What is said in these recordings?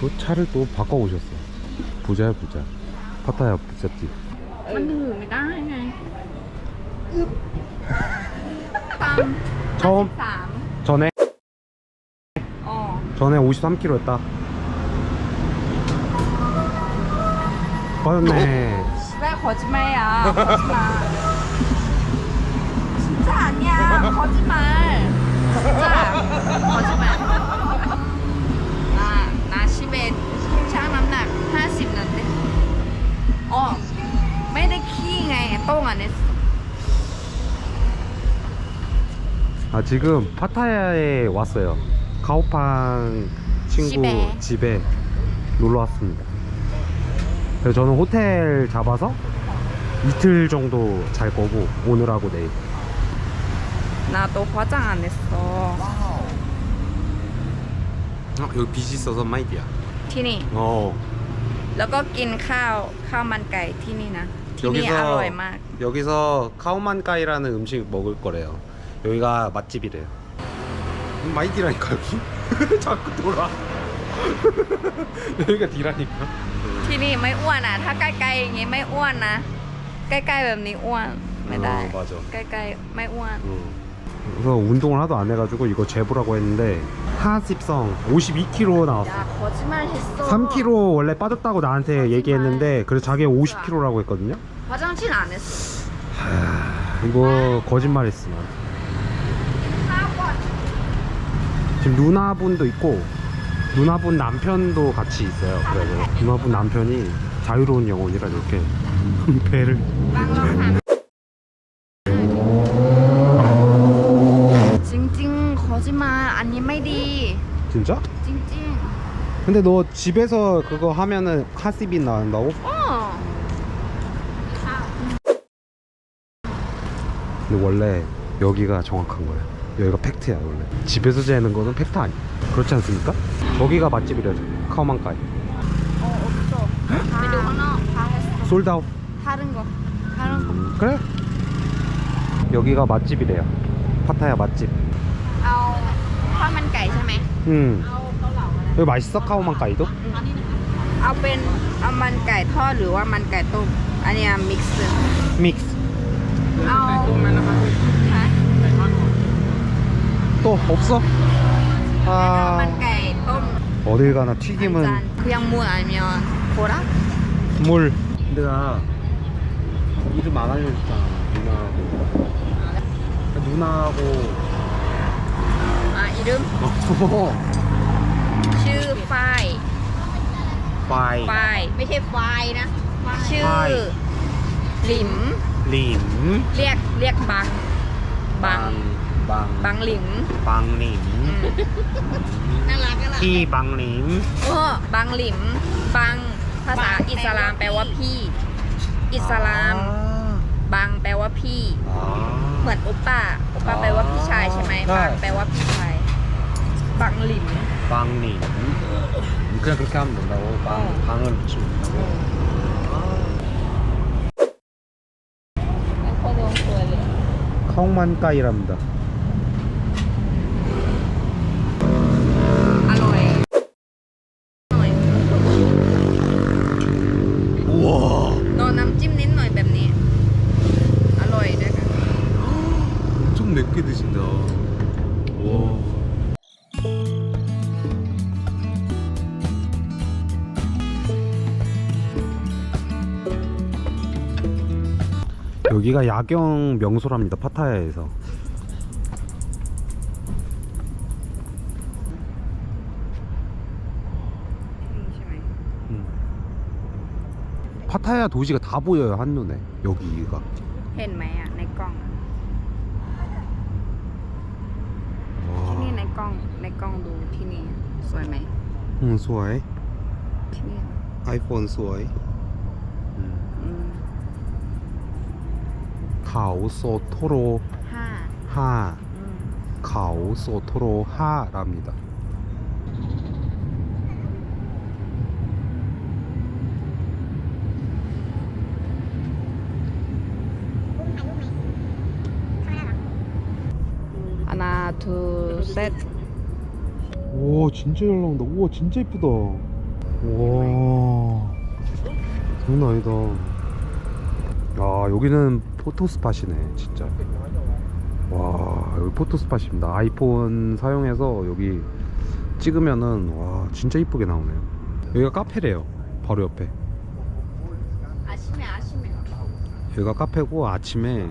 또 차를 또 바꿔오셨어. 부자야 부자. 파타야 부잣집. มันถือไม่ได้ไงตาม 처음 3 전에 อ๋อ 전에 53kg 했다. 빠졌네. 왜 거짓말이야 거짓말 진짜 아니야 거짓말 진짜 거짓말 나 11 ช่างน้ำหนัก50นั่นเองอ๋อไม่ได้ขี้ไงโต้งอ่ะเนี่ย 아 지금 파타야에 왔어요. 카오팡 친구 집에 놀러 왔습니다. 그래서 저는 호텔 잡아서 이틀 정도 잘 거고 오늘하고 내일. 나도 화장 안 했어 여기 빛이 있어서 마이디야. ที่นี่ 어 แล้วก็กินข้าวมันไก่ที่นี่นะที่นี่อร่อยมาก 여기서 카오만까이라는 음식 먹을 거래요. 여기가 맛집이래요. 마이디라니까 여기. 자꾸 돌아. 여기가 디라니까. ที่นี่ไม่อ้วนอ่ะถ้าใกล้ๆอย่างงี้ไม่อ้วนนะใกล้ๆแบบนี้อ้วนไม่ได้ 맞아. ใกล้ๆไม่อ้วน 그래서 운동을 하도 안 해가지고 이거 재보라고 했는데 하십성 52kg 나왔어. 야 거짓말했어 3kg 원래 빠졌다고 나한테 얘기했는데 그래서 자기가 50kg라고 했거든요. 화장실 안 했어 이거 거짓말했어. 지금 누나분도 있고 누나분 남편도 같이 있어요. 그래서 누나분 남편이 자유로운 영혼이라 이렇게 배를 찡찡 거짓말 아니 메디 진짜? 찡찡 근데 너 집에서 그거 하면은 카시빈 나온다고? 어 근데 원래 여기가 정확한 거야. 여기가 팩트야 원래. 집에서 재는 거는 팩트 아니야. 그렇지 않습니까? 저기가 맛집이래죠. 카오만까이. 없어 ไปดูข้างนอกพา했어 솔드아웃. 다른 거 다른 거 그래? 여기가 맛집이래요. 파타야 맛집. เอาข้าวมันไก่ใช่ไหม 여기 맛있어? 카오만까이도? เอาเป็นเอามันไก่ทอดหรือว่ามันไก่ต้มอันเนี้ยมิกซ์ 믹스. เอาฮะ 또 없어? มัน 아 ไก่ต้ม 어딜 가나 จาน 튀김은 คือยังมูนอาเมียนโครา 물. 내가 이름 안 알려줬잖아. 누나하고. อ่ะอีรึม ชื่อฝ้าย 파이. ฝ้ายไม่ใช่ฝ้ายนะ ชื่อ ฝ้าย หลิม 림. เรียกบัง บังหลิม 방림. น่ารักน่ารัก 티 방림. บังหลิม บังภาษาอิสลามแปลว่าพี่ อิสลาม บังแปลว่าพี่ เหมือนโอป้าแปลว่าพี่ชายใช่ไหม ใช่ บังแปลว่าพี่ชาย บังหลิม 방림. 그냥 그렇게 하면 된다고. 방을 붙이면 된다고. โคตรสวยเลย 카오만까이랍니다. อร่อยหน่อย 우와. นอนน้ำจิ้มนิดหน่อยแบบนี้ อร่อยด้วยกัน 엄청 맵게 드신다. 와. 여기가 야경 명소랍니다. 파타야에서. 파타야 도시가 다 보여요 한눈에. 여기가. เห็นไหมอ่ะในกล้อง 와. ที่นี่ในกล้องดูที่นี่สวยไหม 응, 수아이. ที่นี่ 아이폰 수아이. อืม 가오소토로 ห้า 하. อืม 가오소토로 하랍니다. 하나 둘셋 와 진짜 잘 나온다. 우와 진짜 이쁘다. 와, 장난 아니다. 야, 여기는 포토스팟이네 진짜. 와, 여기 포토스팟입니다. 아이폰 사용해서 여기 찍으면은 와 진짜 이쁘게 나오네요. 여기가 카페래요. 바로 옆에 아침에 여기가 카페고, 아침에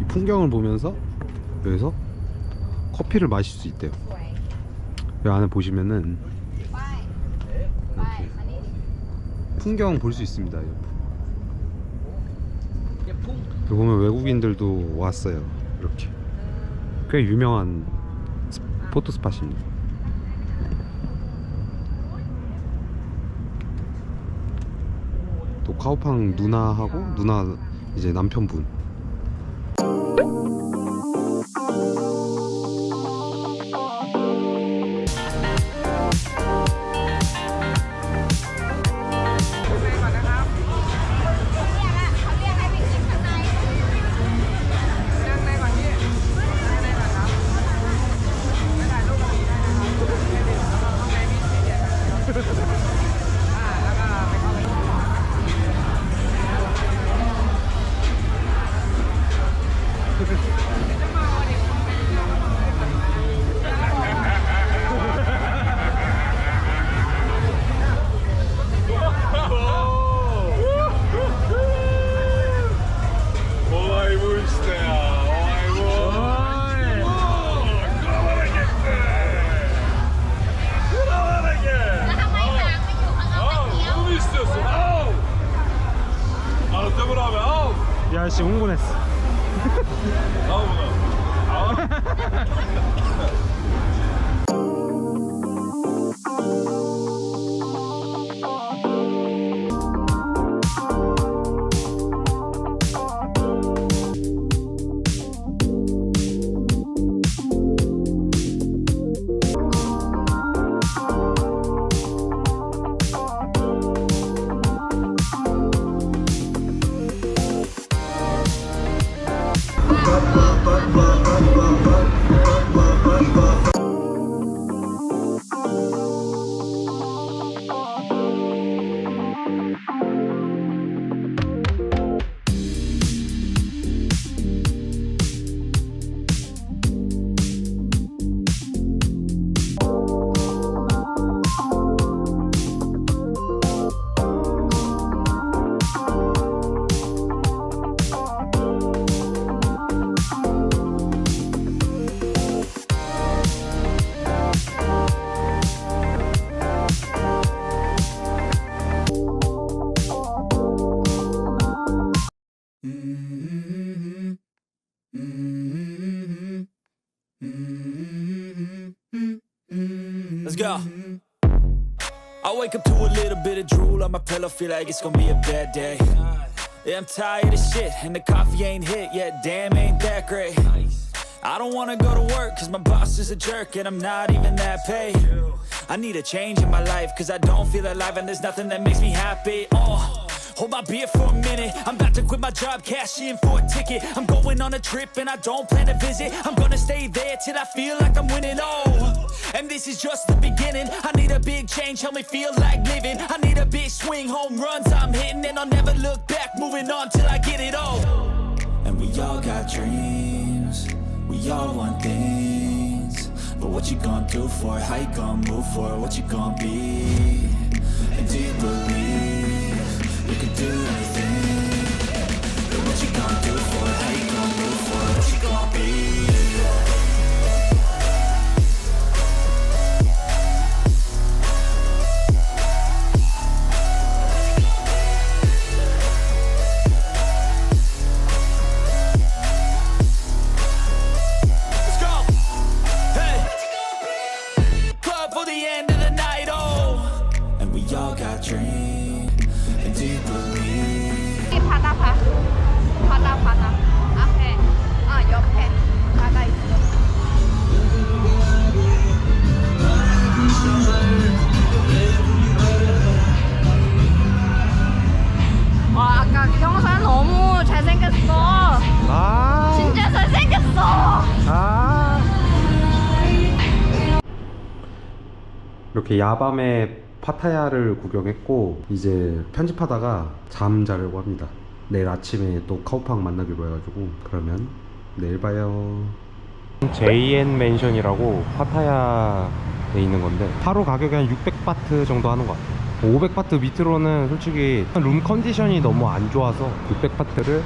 이 풍경을 보면서 여기서 커피를 마실 수 있대요. 여기 안에 보시면은 이렇게 풍경 볼 수 있습니다. 여기 보면 외국인들도 왔어요. 이렇게 꽤 유명한 포토 스팟입니다. 또 카오팡 누나하고 누나 이제 남편분. 이 아저씨 흥분했어. Let's go. I wake up to a little bit of drool on my pillow, feel like it's gonna be a bad day. Yeah, I'm tired of shit, and the coffee ain't hit yet, damn, ain't that great. I don't wanna go to work, cause my boss is a jerk, and I'm not even that paid. I need a change in my life, cause I don't feel alive, and there's nothing that makes me happy. Hold my beer for a minute. I'm about to quit my job, cash in for a ticket. I'm going on a trip and I don't plan to visit. I'm gonna stay there till I feel like I'm winning. Oh, and this is just the beginning. I need a big change, help me feel like living. I need a big swing, home runs I'm hitting, and I'll never look back, moving on till I get it all. And we all got dreams, we all want things, but what you gonna do for it? How you gonna move for it? What you gonna be? And do you believe you can do anything? But what you gonna do for it? How you gonna move for it? What you gonna be? Let's go! Hey! Club for the end of the night, oh! And we all got dreams. Do you believe? 바다 앞에 옆에 바다 있어. 와, 아까 경산 너무 잘생겼어. 아, 진짜 잘생겼어. 이렇게 야밤에 파타야를 구경했고 이제 편집하다가 잠 자려고 합니다. 내일 아침에 또 카오팡 만나기로 해가지고 그러면 내일 봐요. JN 맨션이라고 파타야에 있는 건데 하루 가격이 한 600바트 정도 하는 것 같아요. 500바트 밑으로는 솔직히 룸 컨디션이 너무 안 좋아서 600바트를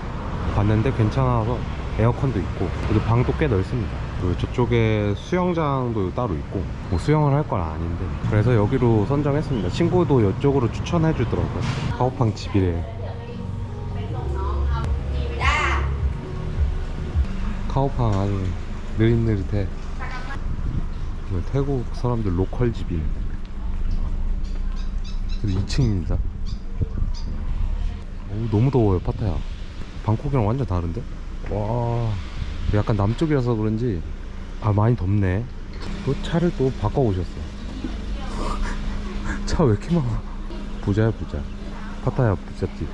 봤는데 괜찮아서 에어컨도 있고 그리고 방도 꽤 넓습니다. 그리고 저쪽에 수영장도 따로 있고 뭐 수영을 할 건 아닌데 그래서 여기로 선정했습니다. 친구도 이쪽으로 추천해 주더라고요. 카오팡 집이래. 카오팡 아주 느릿느릿해. 이거 태국 사람들 로컬 집이네. 그래서 2층입니다. 너무 더워요 파타야. 방콕이랑 완전 다른데? 와, 약간 남쪽이라서 그런지 많이 덥네. 또 차를 또 바꿔오셨어. 차 왜 이렇게 많아? 부자야 부자. 파타야 부잣집.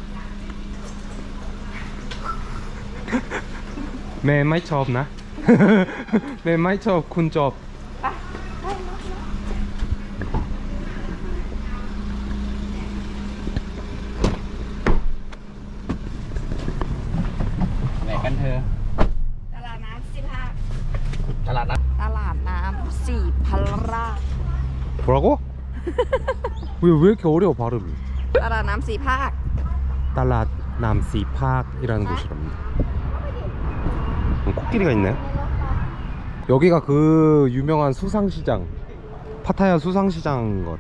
Mẹ máy chộp nè. Mẹ máy chộp kun chộp. Mẹ canh thưa. ตลาดน้ำสิบห้า Đà Lạt đó. ตลาดน้ำสี่พันราช 뭐라고? 왜 이렇게 어려워 발음이? ตลาดน้ำสี่ภาค 달랏 남시팍이라는 곳이랍니다. 코끼리가 있네. 여기가 그 유명한 수상시장, 파타야 수상시장인 것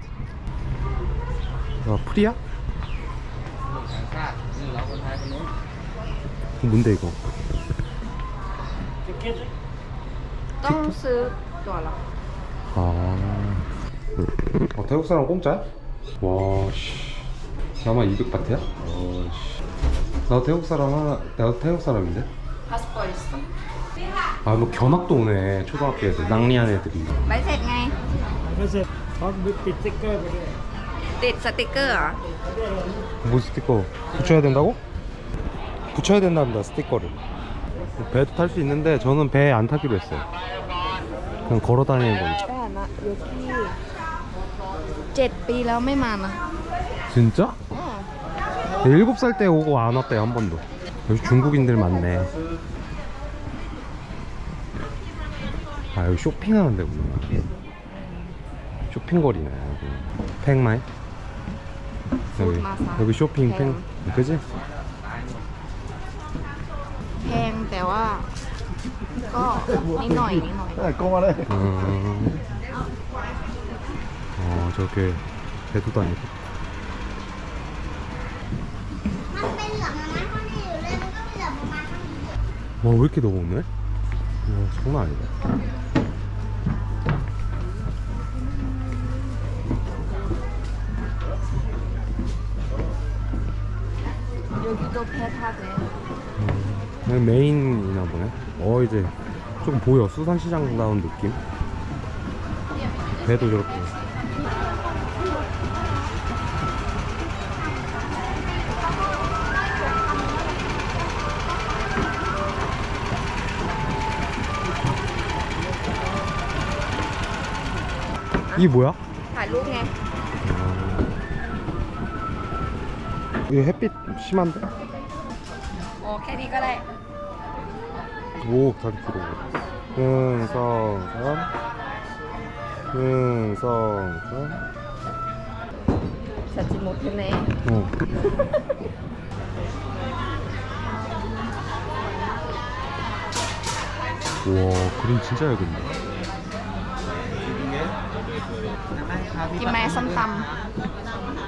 같아. 프리야? 뭔데 이거? ต้องซื้อตัวละ 태국 사람 공짜야? 와, 씨. 나만 200바트야? 나 태국 사람 내가 태국 사람인데? 파스포트 있어? 뭐 견학도 오네. 초등학교 애들, 낭리한 애들이. ใบเสร็จไง Nó sẽ có bị sticker vào đây. ติดสติกเกอร์เหรอ 뭐 스티커 붙여야 된다고? 붙여야 된답니다. 스티커를. 배도 탈 수 있는데 저는 배 안 타기로 했어요. 그냥 걸어 다니는 거니까. แต่นะอยู่ที่7 ปีแล้วไม่มานะ 진짜? อืม 7살 때 오고 안 왔대요. 한 번도. 여기 중국인들 많네. 여기 쇼핑하는 데구나. 쇼핑거리네 여기. 팽마이? 여기 쇼핑 팽. 그지? แพงแต่ว่าก็นิดหน่อยนิดหน่อย Cô qua đây. 저렇게 배도 다니고. มันเป็นเหลืองมาข้างนี้อยู่เลยมันก็เป็นเหลืองมาข้างนี้ 와, 왜 이렇게 더워 오늘? 와, 장난 아니다. 여기도 배 타대. 여기 메인이나 보네. 이제 조금 보여. 수산시장 나온 느낌. 배도 저렇게. 이게 뭐야? ถ่ายรูปไง 이거 햇빛 심한데? แค่นี้ก็ได้ 오, 다리 길어. 흥성선. 흥성선. สัจจิมุทเน 와, 그림 진짜 얇은데. กินไหมส้มต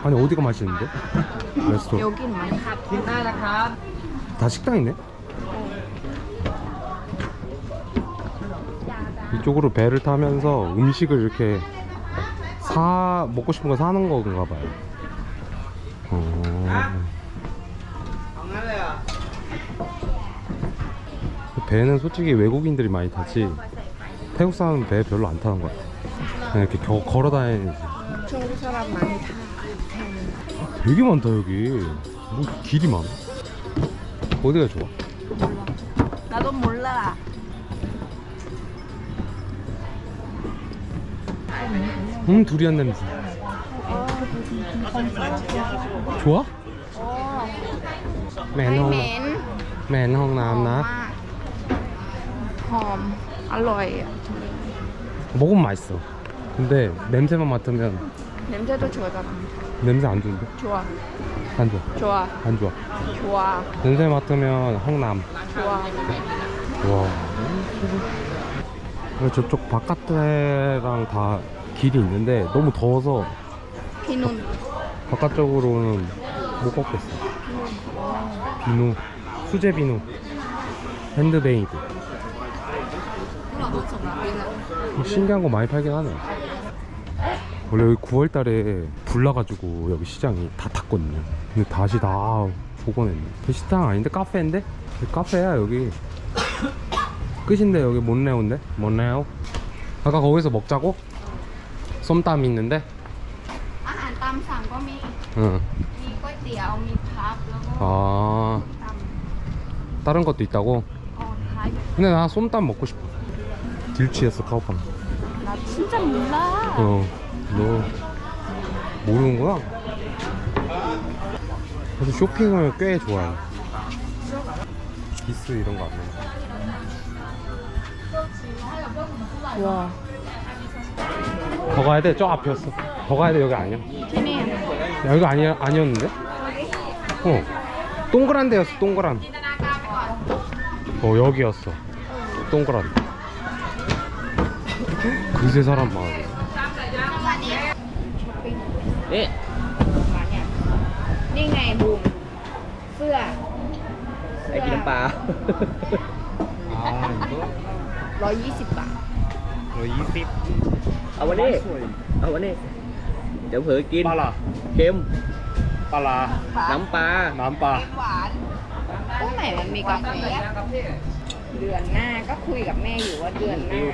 아니, 어디가 맛있는데? ำ 레스토랑. โยกินไหม 다 식당이네? 이쪽으로 배를 타면서 음식을 이렇게 먹고 싶은 거 사는 건가 봐요. 배는 솔직히 외국인들이 많이 타지 태국 사람은 배 별로 안 타는 것 같아. 그냥 이렇게 걸어 다니지. ช่วงที่สลับมาที่ท่า 되게 많다 여기. 뭐 길이 많아. 어디가 좋아? 나도 몰라. 두리안 냄새. 좋아? โอ้ แมน ไม่ ห้อง เหม็น แมนห้องน้ำนะ หอมอร่อยอะ 먹으면 맛있어. 근데 냄새만 맡으면 냄새도 좋아잖아. 냄새 안 좋은데? 좋아. 안 좋아. 좋아. 안 좋아. 좋아. 냄새 맡으면 홍남. 좋아. 와. 그리고 저쪽 바깥에랑 다 길이 있는데 너무 더워서 비눈. 바깥쪽으로는 못 걷겠어. 비누, 수제 비누, 핸드메이드. 신기한 거 많이 팔긴 하네. 원래 여기 9월달에 불 나가지고 여기 시장이 다 탔거든요. 근데 다시 다 복원했네. 식당 아닌데 카페인데? 카페야 여기. 끝인데 여기 몬레오인데? 몬레오? 아까 거기서 먹자고? 쏨땀 있는데? อาหารตามสั่งก็มี 응. มีก๋วยเตี๋ยว มีพับ แล้วก็ 아 ตำ 다른 것도 있다고? อ๋อท้าย 근데 나 쏨땀 먹고 싶어. 딜취했어 카오팡. 나 진짜 몰라. 너 모르는구나? 그래도 쇼핑을 꽤 좋아해. 기스 이런 거 안 해. 와. 더 가야 돼? 저 앞이었어. 더 가야 돼. 여기 아니야. ที่นี่ 야, 여기 아니었는데? 동그란 데였어. 동그란. 여기였어. 동그란. 그새 사람 많아. นี่ มาเนี่ย นี่ไงบูม เสื้อ ไอ้กินน้ำปลา 120 บาท เอาวันนี้ เอาวันนี้ เดี๋ยวเผลอกิน ปลา เค็ม ปลา น้ำปลา น้ำปลา หวานตรงไหนมันมีกาแฟเดือนหน้าก็คุยกับแม่อยู่ว่าเดือนหน้า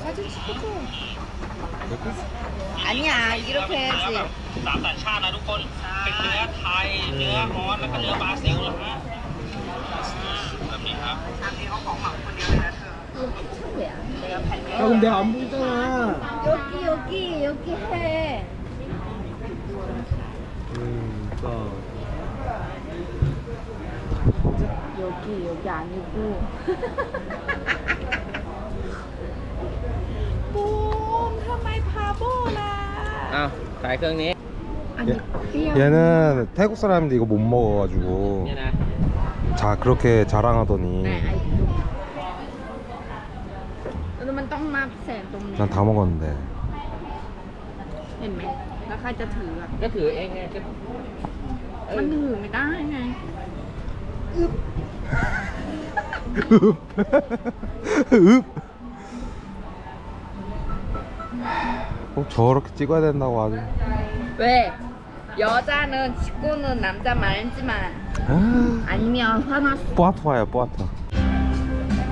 사진 찍어줘. 아니야, 이렇게 해야지. สามสัญชาตินะทุกคน เป็นเนื้อไทย เนื้อฮอนแล้วก็เนื้อบราซิลนะฮะแบบนี้ครับ 아 근데 안 보이잖아. 여기 해. 여기 아니고. 봄, ทำไมพาโบล่ะ อ้าวขายเครื่องนี้ 아니, 삐용. 얘는 태국 사람인데 이거 못 먹어가지고 เนี่ยนะ 자 그렇게 자랑하더니 แล้วมันต้องมาแสนตรงนี้ 난 다 먹었는데 เห็นไหม แล้วใครจะถืออ่ะ ก็ถือเองไงก็ มันถือไม่ได้ไง 읍. 꼭 저렇게 찍어야 된다고 아주. 왜? 여자는 짚고는 남자 말지만 아, 아니면 화났어. 뽀아토아야 뽀아토.